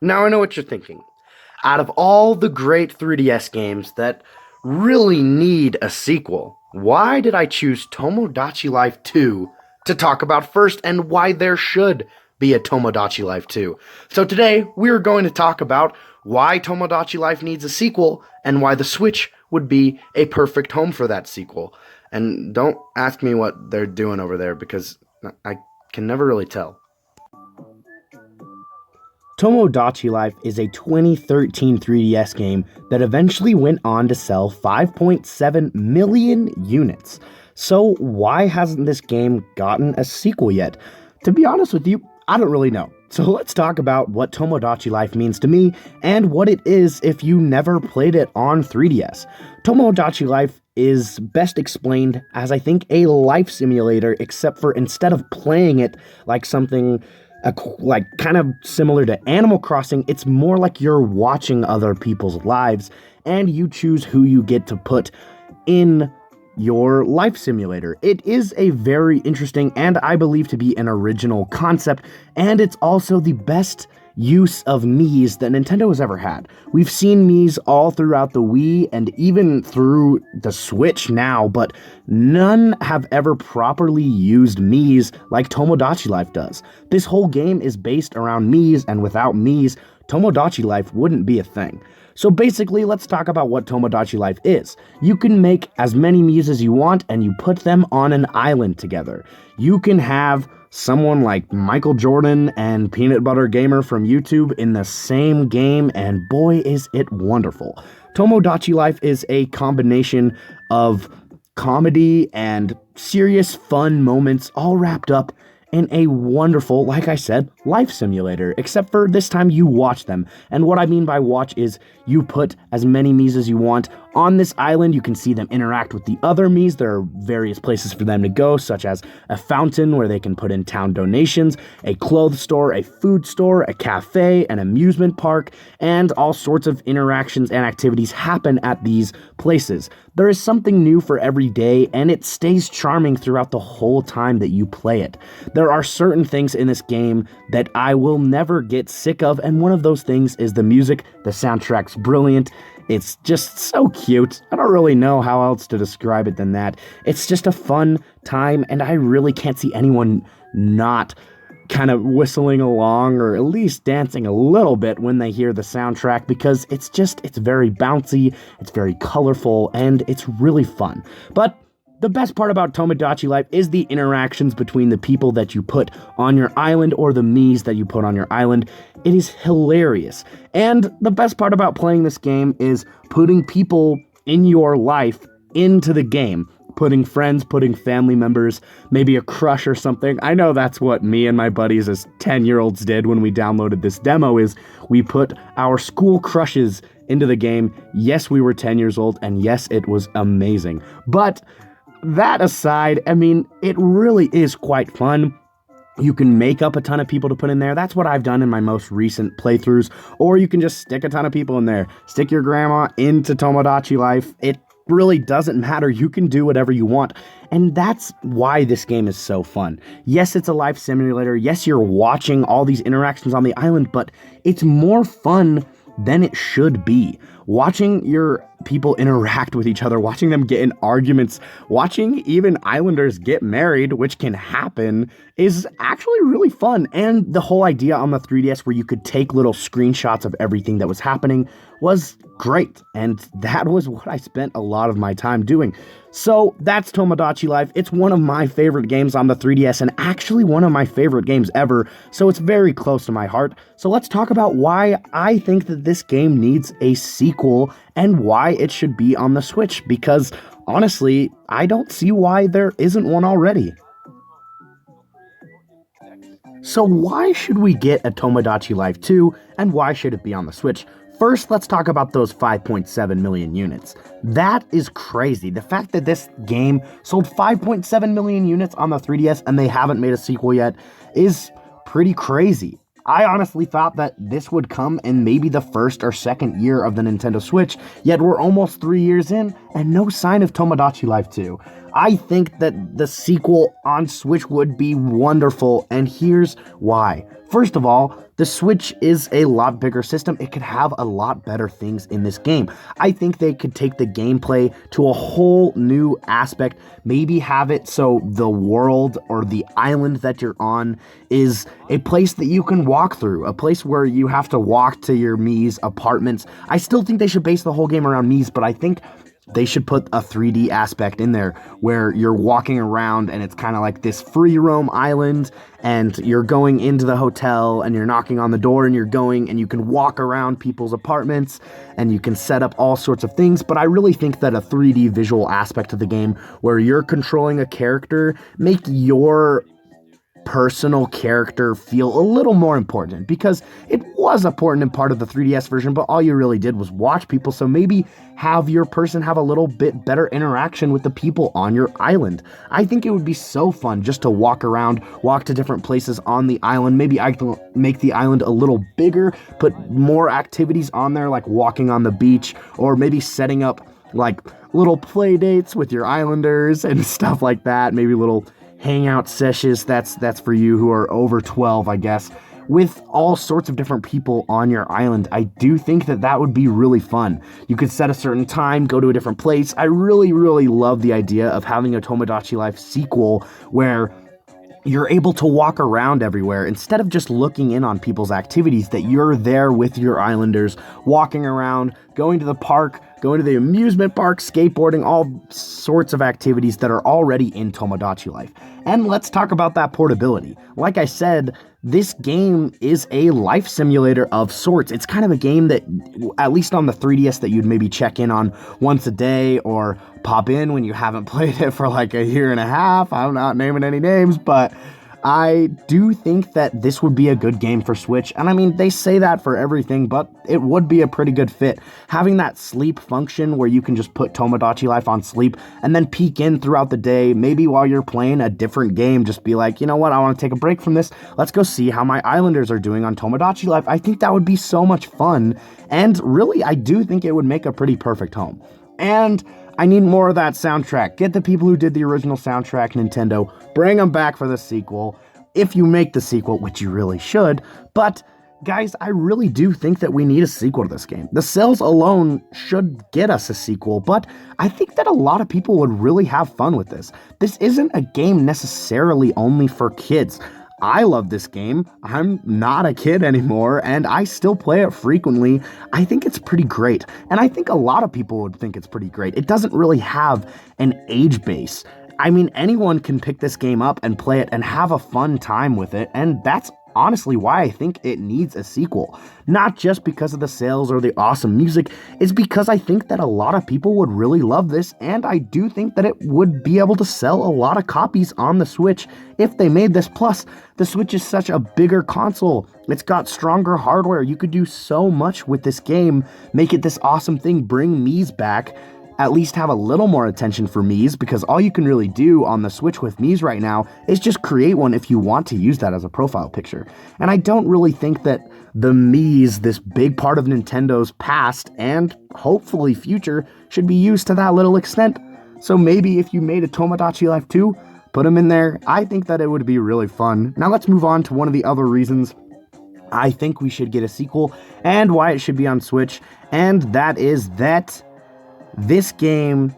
Now I know what you're thinking. Out of all the great 3DS games that really need a sequel, why did I choose Tomodachi Life 2 to talk about first, and why there should be a Tomodachi Life 2? So today, we're going to talk about why Tomodachi Life needs a sequel, and why the Switch would be a perfect home for that sequel. And don't ask me what they're doing over there, because I can never really tell. Tomodachi Life is a 2013 3DS game that eventually went on to sell 5.7 million units. So, why hasn't this game gotten a sequel yet? To be honest with you, I don't really know. So, let's talk about what Tomodachi Life means to me and what it is if you never played it on 3DS. Tomodachi Life is best explained as, I think, a life simulator, except for instead of playing it like something like kind of similar to Animal Crossing, it's more like you're watching other people's lives and you choose who you get to put in your life simulator. It is a very interesting and I believe to be an original concept, and it's also the best use of Mii's that Nintendo has ever had. We've seen Mii's all throughout the Wii and even through the Switch now, but none have ever properly used Mii's like Tomodachi Life does. This whole game is based around Mii's, and without Mii's, Tomodachi Life wouldn't be a thing. So basically, let's talk about what Tomodachi Life is. You can make as many Mii's as you want, and you put them on an island together. You can have someone like Michael Jordan and Peanut Butter Gamer from YouTube in the same game, and boy is it wonderful. Tomodachi Life is a combination of comedy and serious fun moments all wrapped up in a wonderful, like I said, life simulator, except for this time you watch them. And what I mean by watch is you put as many Mii's as you want on this island. You can see them interact with the other Mii's. There are various places for them to go, such as a fountain where they can put in town donations, a clothes store, a food store, a cafe, an amusement park, and all sorts of interactions and activities happen at these places. There is something new for every day, and it stays charming throughout the whole time that you play it. There are certain things in this game that I will never get sick of, and one of those things is the music. The soundtrack's brilliant. It's just so cute. I don't really know how else to describe it than that. It's just a fun time, and I really can't see anyone not kind of whistling along or at least dancing a little bit when they hear the soundtrack, because it's very bouncy, it's very colorful, and it's really fun. But the best part about Tomodachi Life is the interactions between the people that you put on your island, or the Mii's that you put on your island. It is hilarious. And the best part about playing this game is putting people in your life into the game. Putting friends, putting family members, maybe a crush or something. I know that's what me and my buddies as 10-year-olds did when we downloaded this demo, is we put our school crushes into the game. Yes, we were 10 years old, and yes, it was amazing. But that aside, I mean, it really is quite fun. You can make up a ton of people to put in there. That's what I've done in my most recent playthroughs. Or you can just stick a ton of people in there. Stick your grandma into Tomodachi Life. It really doesn't matter. You can do whatever you want. And that's why this game is so fun. Yes, it's a life simulator. Yes, you're watching all these interactions on the island, but it's more fun than it should be. Watching your people interact with each other, watching them get in arguments, watching even islanders get married, which can happen, is actually really fun. And the whole idea on the 3DS where you could take little screenshots of everything that was happening was great. And that was what I spent a lot of my time doing. So that's Tomodachi Life. It's one of my favorite games on the 3DS, and actually one of my favorite games ever, so it's very close to my heart. So let's talk about why I think that this game needs a sequel and why it should be on the Switch, because honestly, I don't see why there isn't one already. So why should we get a Tomodachi Life 2, and why should it be on the Switch? First, let's talk about those 5.7 million units. That is crazy. The fact that this game sold 5.7 million units on the 3DS and they haven't made a sequel yet is pretty crazy. I honestly thought that this would come in maybe the first or second year of the Nintendo Switch, yet we're almost 3 years in and no sign of Tomodachi Life 2. I think that the sequel on Switch would be wonderful, and here's why. First of all, the Switch is a lot bigger system. It could have a lot better things in this game. I think they could take the gameplay to a whole new aspect. Maybe have it so the world or the island that you're on is a place that you can walk through, a place where you have to walk to your Mii's apartments. I still think they should base the whole game around Mii's, but I think they should put a 3D aspect in there where you're walking around and it's kind of like this free roam island, and you're going into the hotel and you're knocking on the door and you're going and you can walk around people's apartments and you can set up all sorts of things. But I really think that a 3D visual aspect of the game where you're controlling a character, make your personal character feel a little more important, because it was important in part of the 3DS version, but all you really did was watch people. So maybe have your person have a little bit better interaction with the people on your island. I think it would be so fun just to walk around, walk to different places on the island. Maybe I can make the island a little bigger, put more activities on there, like walking on the beach, or maybe setting up like little play dates with your islanders and stuff like that. Maybe little hangout sessions, that's for you who are over 12, I guess, with all sorts of different people on your island. I do think that that would be really fun. You could set a certain time, go to a different place. I really, really love the idea of having a Tomodachi Life sequel where you're able to walk around everywhere instead of just looking in on people's activities, that you're there with your islanders, walking around, going to the park, going to the amusement park, skateboarding, all sorts of activities that are already in Tomodachi Life. And let's talk about that portability. Like I said, this game is a life simulator of sorts. It's kind of a game that, at least on the 3DS, that you'd maybe check in on once a day or pop in when you haven't played it for like a year and a half. I'm not naming any names, but I do think that this would be a good game for Switch. And I mean, they say that for everything, but it would be a pretty good fit. Having that sleep function where you can just put Tomodachi Life on sleep and then peek in throughout the day, maybe while you're playing a different game, just be like, you know what, I want to take a break from this. Let's go see how my Islanders are doing on Tomodachi Life. I think that would be so much fun. And really, I do think it would make a pretty perfect home. And I need more of that soundtrack. Get the people who did the original soundtrack, Nintendo, bring them back for the sequel, if you make the sequel, which you really should. But guys, I really do think that we need a sequel to this game. The sales alone should get us a sequel, but I think that a lot of people would really have fun with this. This isn't a game necessarily only for kids. I love this game. I'm not a kid anymore, and I still play it frequently. I think it's pretty great, and I think a lot of people would think it's pretty great. It doesn't really have an age base. I mean, anyone can pick this game up and play it and have a fun time with it, and that's honestly why I think it needs a sequel. Not just because of the sales or the awesome music, it's because I think that a lot of people would really love this, and I do think that it would be able to sell a lot of copies on the Switch if they made this. Plus, the Switch is such a bigger console. It's got stronger hardware. You could do so much with this game, make it this awesome thing, bring Mii's back, at least have a little more attention for Mii's, because all you can really do on the Switch with Mii's right now is just create one if you want to use that as a profile picture. And I don't really think that the Mii's, this big part of Nintendo's past and hopefully future, should be used to that little extent. So maybe if you made a Tomodachi Life 2, put them in there. I think that it would be really fun. Now let's move on to one of the other reasons I think we should get a sequel and why it should be on Switch, and that is that this game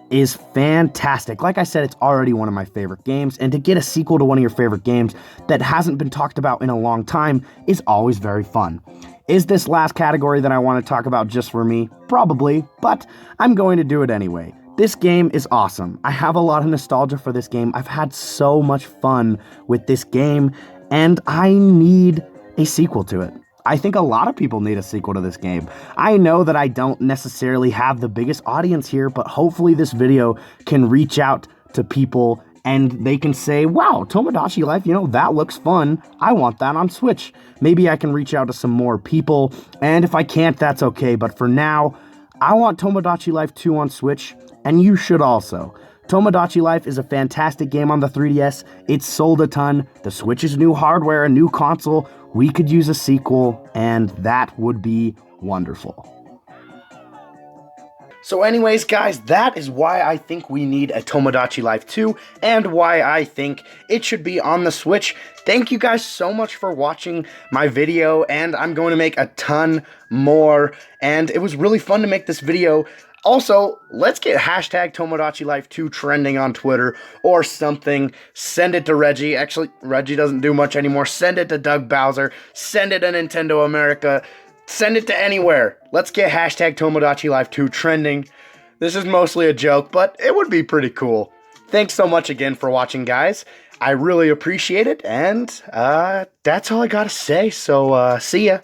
is fantastic. Like I said, it's already one of my favorite games, and to get a sequel to one of your favorite games that hasn't been talked about in a long time is always very fun. Is this last category that I want to talk about just for me? Probably, but I'm going to do it anyway. This game is awesome. I have a lot of nostalgia for this game. I've had so much fun with this game, and I need a sequel to it. I think a lot of people need a sequel to this game. I know that I don't necessarily have the biggest audience here, but hopefully this video can reach out to people and they can say, wow, Tomodachi Life, that looks fun. I want that on Switch. Maybe I can reach out to some more people, and if I can't, that's okay. But for now, I want Tomodachi Life 2 on Switch, and you should also. Tomodachi Life is a fantastic game on the 3DS. It's sold a ton. The Switch's new hardware, a new console. We could use a sequel, and that would be wonderful. So anyways, guys, that is why I think we need a Tomodachi Life 2 and why I think it should be on the Switch. Thank you guys so much for watching my video, and I'm going to make a ton more, and it was really fun to make this video. Also, let's get hashtag Tomodachi Life 2 trending on Twitter or something. Send it to Reggie. Actually, Reggie doesn't do much anymore. Send it to Doug Bowser. Send it to Nintendo America. Send it to anywhere. Let's get hashtag Tomodachi Life 2 trending. This is mostly a joke, but it would be pretty cool. Thanks so much again for watching, guys. I really appreciate it, and that's all I gotta say, so see ya.